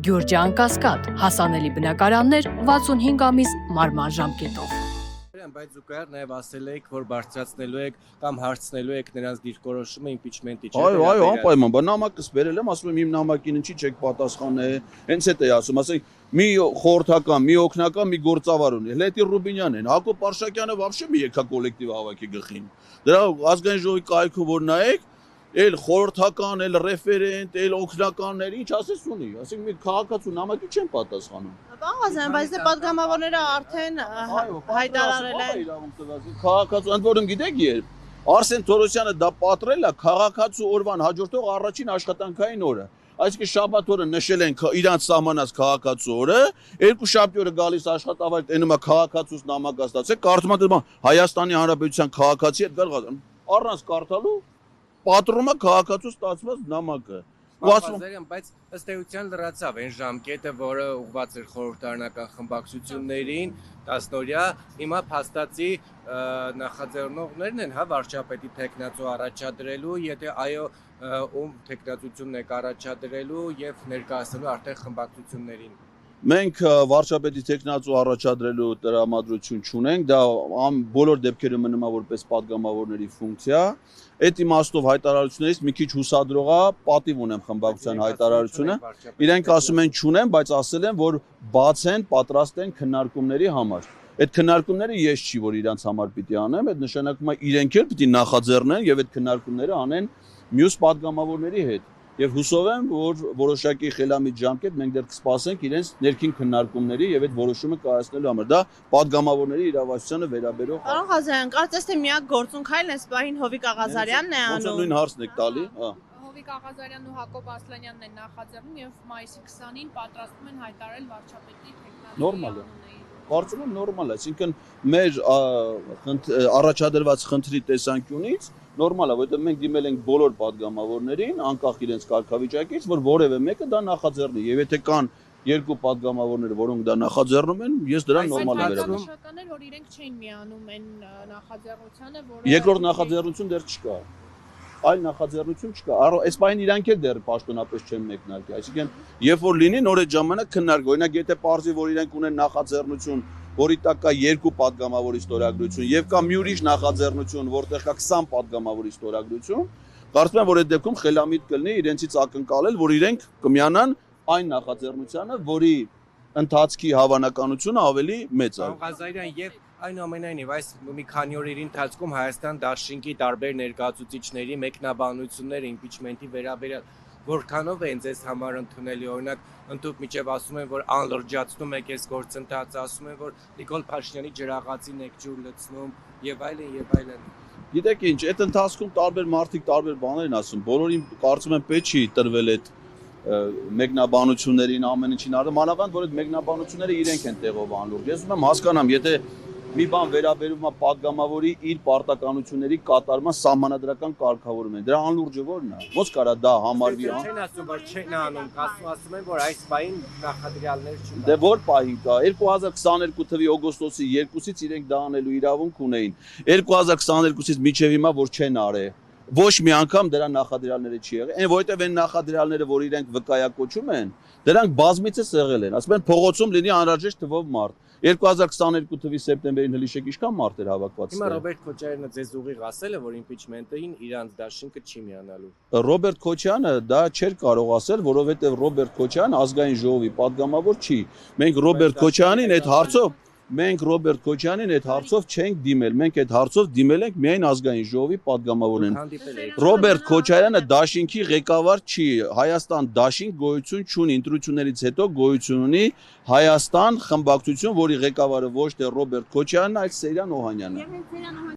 Գյուրջան Կասկադ, հասանելի բնակարաններ 65 ամիս մարման ժամկետով։ Բայց զուգահեռ նաև ասել եք, որ բարձրացնելու եք կամ հարցնելու եք նրանց դիրքորոշումը impeachment-ի Այո, անպայման, բա նամակս բերել եմ, ասում եմ իմ նամակին ինչի չեք պատասխանել, հենց այդ է ասում, ասենք մի խորհրդական, մի օգնական, մի գործավար ունի, Լետի Ռուբինյանն, Հակոբ Արշակյանը вообще մի եկա կոլեկտիվ հավաքի գլխին։ Դրա ազգային ժողովի կայքում որ նայեք, էլ խորհրդական, էլ ռեֆերենտ, էլ օգնականներ, ինչ ասես ունի, ասենք մի քաղաքացու նամակի չեն պատասխանում։ Բաղազան, բայց դե պատգամավորները արդեն հայտարարել են։ Քաղաքացու, ընդ որում գիտեք երբ Արսեն Թորոսյանը դա պատրել է քաղաքացու օրվան հաջորդող առաջին աշխատանքային օրը։ Այսինքն շաբաթ օրը նշել են իրանց սահմանած քաղաքացու օրը, երկու շաբթի օրը գալիս աշխատավայր տենում է քաղաքացուց նամակ ստացել, կարդում է Հայաստանի Հանրապետության քաղաքացի հետ գալու առանց կարդալու պատռում է քաղաքացու ստացված նամակը։ Բայց ըստ էության լրացավ այն ժամկետը, որը ուղղված էր խորհրդարանական խմբակցություններին, 10-օրյա, հիմա փաստացի նախաձեռնողներն են, հա, վարչապետի թեկնածու առաջադրելու, եթե այո, ում թեկնածությունն եք առաջադրելու եւ ներկայացնելու արդեն խմբակցություններին։ Մենք վարչապետի տեխնացու առաջադրելու տրամադրություն չունենք, դա բոլոր դեպքերում մնում է որպես պատգամավորների ֆունկցիա։ Այդ իմաստով հայտարարություններից մի քիչ հուսադրող է, պատիվ ունեմ խմբակցության հայտարարությունը։ Իրենք ասում են չունեն, բայց ասել են, որ բաց են, պատրաստ են քննարկումների համար։ Այդ քննարկումները ես չի, որ իրանց համար պիտի անեմ, այդ նշանակում է իրենք էլ պիտի նախաձեռնեն եւ այդ քննարկումները անեն մյուս պատգամավորների հետ։ Եվ հուսով եմ, որ որոշակի խելամիտ ժամկետ մենք դեռ կսպասենք իրենց ներքին քննարկումների եւ այդ որոշումը կայացնելու համար։ Դա պատգամավորների իրավասությանը վերաբերող։ Պարոն Ղազարյան, կարծես թե միակ գործունքային այս պահին Հովիկ Աղազարյանն է անում։ Ոնց նույն հարցն եք տալի, հա։ Հովիկ Աղազարյանն ու Հակոբ Ասլանյանն են նախաձեռնում եւ մայիսի 20-ին պատրաստվում են հայտարարել վարչապետի թեկնածուի։ Նորմալ է։ Կարծում եմ նորմալ է, այսինքն մեր առաջադրված խնդրի տեսանկյունից նորմալ է, որովհետեւ մենք դիմել ենք բոլոր պատգամավորներին, անկախ իրենց կարգավիճակից, որ որևէ մեկը դա նախաձեռնի, եւ եթե կան երկու պատգամավորներ, որոնք դա նախաձեռնում են, ես դրան նորմալ եմ վերաբերվում։ Նշական էր, որ իրենք չէին միանում այն նախաձեռնությանը, որը Երկրորդ նախաձեռնություն դեռ չկա։ Այլ նախաձեռնություն չկա։ Այս բանին իրանք էլ դեռ պաշտոնապես չեն մեկնարկի։ Այսինքն, երբ որ լինի, նոր այդ ժամանակ քննարկվի։ Օրինակ, եթե պարզի, որ իրենք ունեն նախաձեռնություն, որի տակ կա երկու պատգամավորի ստորագրություն, եւ կա մի ուրիշ նախաձեռնություն, որտեղ կա 20 պատգամավորի ստորագրություն, կարծում եմ, որ այդ դեպքում խելամիտ կլինի իրենցից ակնկալել, որ իրենք կմիանան այն նախաձեռնությանը, որի ընթացքի հավանականությունը ավելի մեծ է։ Ղազարյան եւ այնուամենայնիվ այս մի քանի օրերի ընթացքում Հայաստան Դաշինքի տարբեր ներկայացուցիչների մեկնաբանությունները impeachment-ի վերաբերյալ որքանով են ձեզ համար ընդունելի, օրինակ ընդդուք միջև ասում են, որ անլրջացնում եք այս գործընթացը, ասում են, որ Նիկոլ Փաշինյանի ջրաղացին եք ջուր լցնում եւ այլն եւ այլն։ Գիտեք ինչ, այդ ընթացքում տարբեր մարդիկ տարբեր բաներ են ասում, բոլորին կարծում եմ պետք չի տրվել այդ մեկնաբանություններին ամեն ինչին արել, մանավանդ որ այդ մեկնաբանությունները իրենք են տեղով անլուրջ։ Ես ուզում եմ հասկանամ, եթե մի բան վերաբերում է պատգամավորի իր պարտականությունների կատարման սահմանադրական կարգավորում են։ Դրա անլուրջը ո՞րն է։ Ոնց կարա դա համարվի։ Չեն ասում, որ չեն անում, ասում են, որ այս պահին նախադրյալներ չկան։ Դե որ պահին կա։ 2022 թվականի օգոստոսի 2-ից իրենք դա անելու իրավունք ունեին։ 2022-ից մինչև հիմա որ չեն արել։ Ոչ մի անգամ դրա նախադրյալները չի եղել։ Այն որովհետև այն նախադրյալները, որ իրենք վկայակոչում են, դրանք բազմիցս եղել են։ Ասում են փողոցում լինի անհրաժեշտ թվով մարդ։ 2022 թվականի սեպտեմբերին հլիշեք ինչքան մարդ էր հավաքված։ Հիմա Ռոբերտ Քոչարյանը ձեզ ուղիղ ասել է, որ impeachment-ին իրանց դաշինքը չի միանալու։ Ռոբերտ Քոչյանը դա չէր կարող ասել, որովհետև Ռոբերտ Քոչյանը ազգային ժողովի պատգամավոր չի։ Մենք Ռոբերտ Քոչյանին այդ հարցով չենք դիմել, մենք այդ հարցով դիմել ենք միայն ազգային ժողովի պատգամավորին։ Ռոբերտ Քոչարյանը դաշինքի ղեկավար չի, Հայաստան դաշինք գոյություն չունի, ընտրություններից հետո գոյություն ունի Հայաստան խմբակցություն, որի ղեկավարը ոչ թե Ռոբերտ Քոչյանն, այլ Սեյրան Օհանյանը։